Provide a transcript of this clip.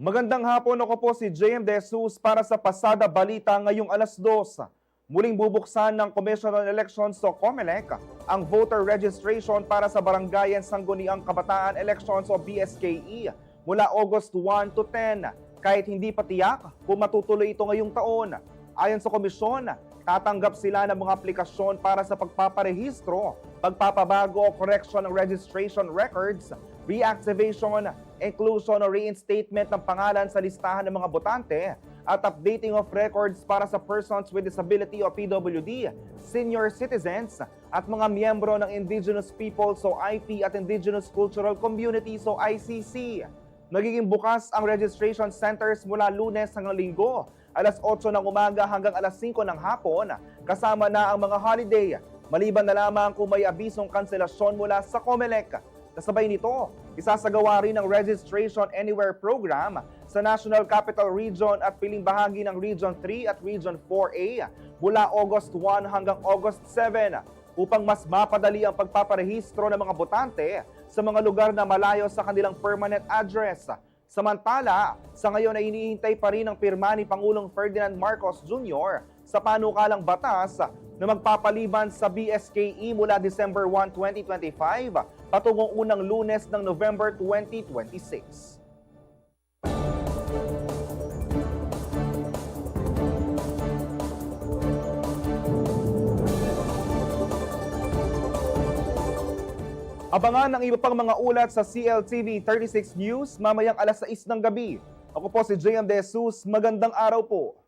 Magandang hapon, ako po si JM De Jesus para sa Pasada Balita ngayong alas 2. Muling bubuksan ng Commission on Elections o COMELEC ang voter registration para sa Barangayan Sangguniang Kabataan Elections o BSKE mula August 1 to 10 kahit hindi pa tiyak kung matutuloy ito ngayong taon. Ayon sa komisyon, tatanggap sila ng mga aplikasyon para sa pagpaparehistro, pagpapabago o correction ng registration records, reactivation, inclusion o reinstatement ng pangalan sa listahan ng mga botante at updating of records para sa persons with disability o PWD, senior citizens at mga miyembro ng Indigenous Peoples o IP at Indigenous Cultural Communities o ICC. Magiging bukas ang registration centers mula Lunes hanggang Linggo, alas 8 ng umaga hanggang alas 5 ng hapon, kasama na ang mga holiday, maliban na lamang kung may abisong kanselasyon mula sa COMELEC. Kasabay nito, isasagawa rin ang Registration Anywhere program sa National Capital Region at piling bahagi ng Region 3 at Region 4A mula August 1 hanggang August 7 upang mas mapadali ang pagpaparehistro ng mga botante sa mga lugar na malayo sa kanilang permanent address. Samantala, sa ngayon ay hinihintay pa rin ang pirma ni Pangulong Ferdinand Marcos Jr. sa panukalang batas na magpapaliban sa BSKE mula December 1, 2025 patungong unang Lunes ng November 2026. Abangan ang iba pang mga ulat sa CLTV 36 News mamayang alas 6 ng gabi. Ako po si JM De Jesus. Magandang araw po.